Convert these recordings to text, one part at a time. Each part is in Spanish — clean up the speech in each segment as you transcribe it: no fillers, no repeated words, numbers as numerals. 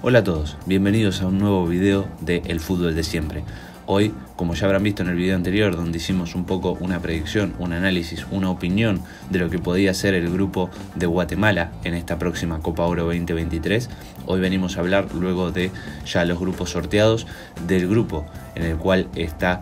Hola a todos, bienvenidos a un nuevo video de El Fútbol de Siempre. Hoy, como ya habrán visto en el video anterior, donde hicimos un poco una predicción, un análisis, una opinión de lo que podía ser el grupo de Guatemala en esta próxima Copa Oro 2023, hoy venimos a hablar, luego de ya los grupos sorteados, del grupo en el cual está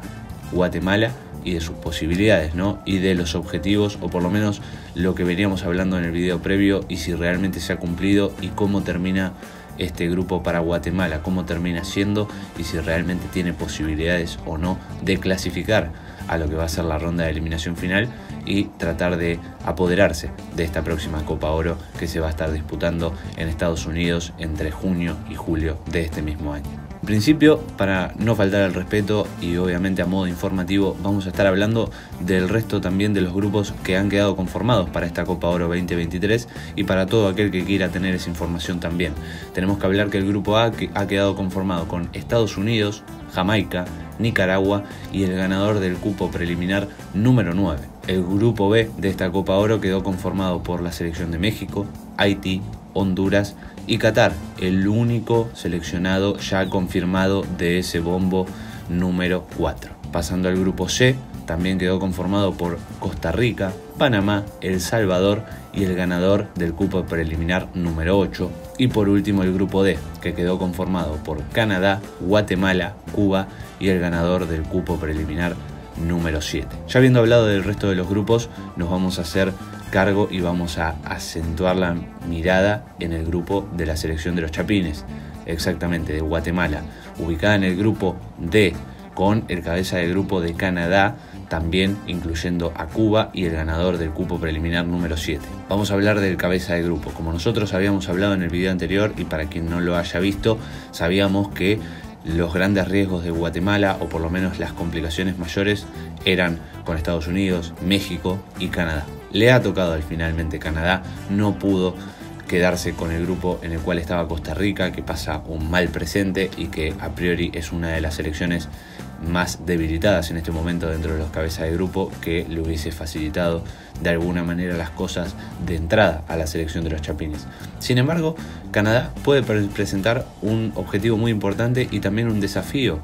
Guatemala y de sus posibilidades, ¿no? Y de los objetivos, o por lo menos lo que veníamos hablando en el video previo, y si realmente se ha cumplido y cómo termina este grupo para Guatemala, cómo termina siendo y si realmente tiene posibilidades o no de clasificar a lo que va a ser la ronda de eliminación final y tratar de apoderarse de esta próxima Copa Oro que se va a estar disputando en Estados Unidos entre junio y julio de este mismo año. En principio, para no faltar al respeto y obviamente a modo informativo, vamos a estar hablando del resto también de los grupos que han quedado conformados para esta Copa Oro 2023 y para todo aquel que quiera tener esa información también. Tenemos que hablar que el grupo A ha quedado conformado con Estados Unidos, Jamaica, Nicaragua y el ganador del cupo preliminar número 9. El grupo B de esta Copa Oro quedó conformado por la selección de México, Haití, Honduras y Qatar, el único seleccionado ya confirmado de ese bombo número 4. Pasando al grupo C, también quedó conformado por Costa Rica, Panamá, El Salvador y el ganador del cupo preliminar número 8. Y por último el grupo D, que quedó conformado por Canadá, Guatemala, Cuba y el ganador del cupo preliminar número 7. Ya habiendo hablado del resto de los grupos, nos vamos a hacer cargo y vamos a acentuar la mirada en el grupo de la selección de los Chapines, exactamente de Guatemala, ubicada en el grupo D, con el cabeza de grupo de Canadá, también incluyendo a Cuba y el ganador del cupo preliminar número 7. Vamos a hablar del cabeza de grupo. Como nosotros habíamos hablado en el video anterior, y para quien no lo haya visto, sabíamos que los grandes riesgos de Guatemala, o por lo menos las complicaciones mayores, eran con Estados Unidos, México y Canadá. Le ha tocado finalmente Canadá, no pudo quedarse con el grupo en el cual estaba Costa Rica, que pasa un mal presente y que a priori es una de las selecciones más debilitadas en este momento dentro de los cabezas de grupo, que le hubiese facilitado de alguna manera las cosas de entrada a la selección de los Chapines. Sin embargo, Canadá puede presentar un objetivo muy importante y también un desafío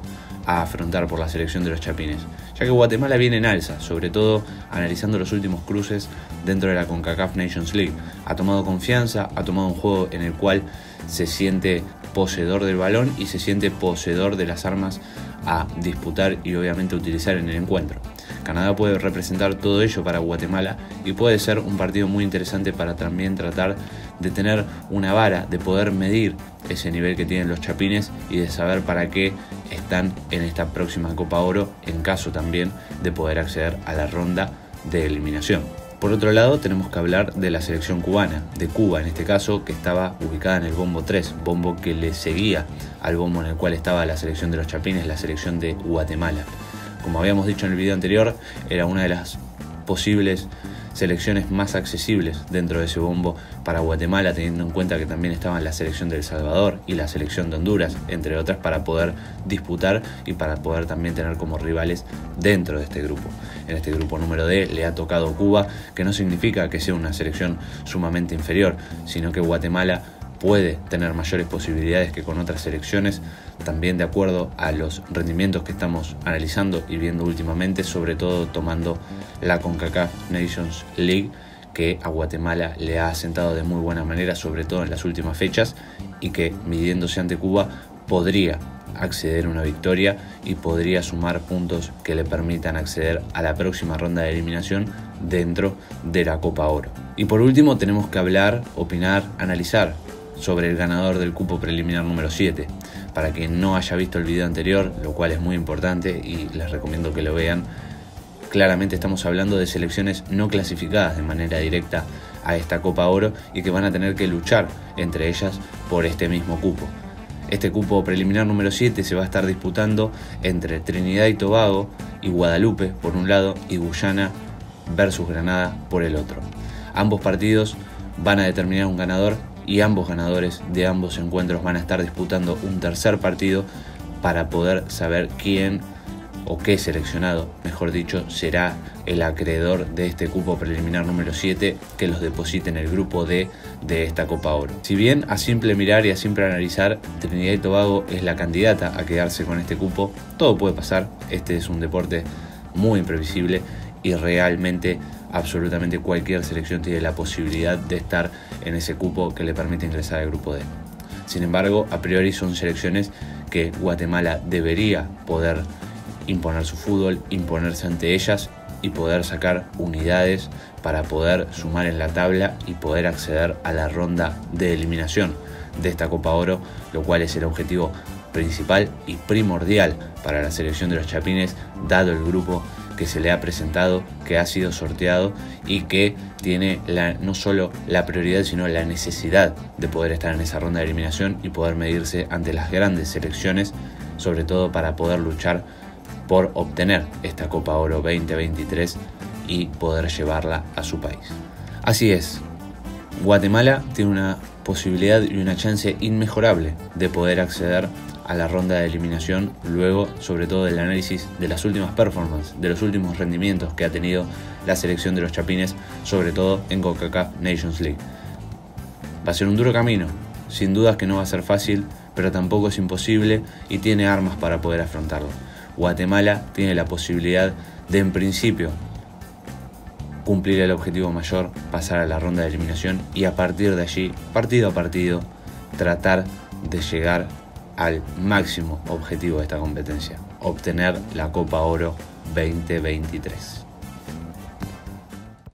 a afrontar por la selección de los Chapines, ya que Guatemala viene en alza, sobre todo analizando los últimos cruces dentro de la CONCACAF Nations League. Ha tomado confianza, ha tomado un juego en el cual se siente poseedor del balón y se siente poseedor de las armas a disputar y obviamente utilizar en el encuentro. Canadá puede representar todo ello para Guatemala y puede ser un partido muy interesante para también tratar de tener una vara, de poder medir ese nivel que tienen los Chapines y de saber para qué están en esta próxima Copa Oro, en caso también de poder acceder a la ronda de eliminación. Por otro lado, tenemos que hablar de la selección cubana, de Cuba en este caso, que estaba ubicada en el bombo 3, bombo que le seguía al bombo en el cual estaba la selección de los Chapines, la selección de Guatemala. Como habíamos dicho en el video anterior, era una de las posibles selecciones más accesibles dentro de ese bombo para Guatemala, teniendo en cuenta que también estaban la selección de El Salvador y la selección de Honduras, entre otras, para poder disputar y para poder también tener como rivales dentro de este grupo. En este grupo número D le ha tocado Cuba, que no significa que sea una selección sumamente inferior, sino que Guatemala puede tener mayores posibilidades que con otras selecciones, también de acuerdo a los rendimientos que estamos analizando y viendo últimamente, sobre todo tomando la CONCACAF Nations League, que a Guatemala le ha asentado de muy buena manera, sobre todo en las últimas fechas, y que midiéndose ante Cuba podría acceder a una victoria y podría sumar puntos que le permitan acceder a la próxima ronda de eliminación dentro de la Copa Oro. Y por último tenemos que hablar, opinar, analizar sobre el ganador del cupo preliminar número 7. Para quien no haya visto el video anterior, lo cual es muy importante y les recomiendo que lo vean, claramente estamos hablando de selecciones no clasificadas de manera directa a esta Copa Oro y que van a tener que luchar entre ellas por este mismo cupo. Este cupo preliminar número 7 se va a estar disputando entre Trinidad y Tobago y Guadalupe por un lado y Guyana versus Granada por el otro. Ambos partidos van a determinar un ganador y ambos ganadores de ambos encuentros van a estar disputando un tercer partido para poder saber quién o qué seleccionado, mejor dicho, será el acreedor de este cupo preliminar número 7 que los deposite en el grupo D de esta Copa Oro. Si bien a simple mirar y a simple analizar, Trinidad y Tobago es la candidata a quedarse con este cupo, todo puede pasar. Este es un deporte muy imprevisible y realmente absolutamente cualquier selección tiene la posibilidad de estar en ese cupo que le permite ingresar al grupo D. Sin embargo, a priori son selecciones que Guatemala debería poder imponer su fútbol, imponerse ante ellas y poder sacar unidades para poder sumar en la tabla y poder acceder a la ronda de eliminación de esta Copa Oro, lo cual es el objetivo principal y primordial para la selección de los Chapines, dado el grupo que se le ha presentado, que ha sido sorteado y que tiene no solo la prioridad sino la necesidad de poder estar en esa ronda de eliminación y poder medirse ante las grandes selecciones, sobre todo para poder luchar por obtener esta Copa Oro 2023 y poder llevarla a su país. Así es, Guatemala tiene una posibilidad y una chance inmejorable de poder acceder a la ronda de eliminación, luego sobre todo del análisis de las últimas performances, de los últimos rendimientos que ha tenido la selección de los Chapines, sobre todo en CONCACAF Nations League. Va a ser un duro camino, sin dudas que no va a ser fácil, pero tampoco es imposible y tiene armas para poder afrontarlo. Guatemala tiene la posibilidad de, en principio, cumplir el objetivo mayor, pasar a la ronda de eliminación y a partir de allí, partido a partido, tratar de llegar al máximo objetivo de esta competencia, obtener la Copa Oro 2023.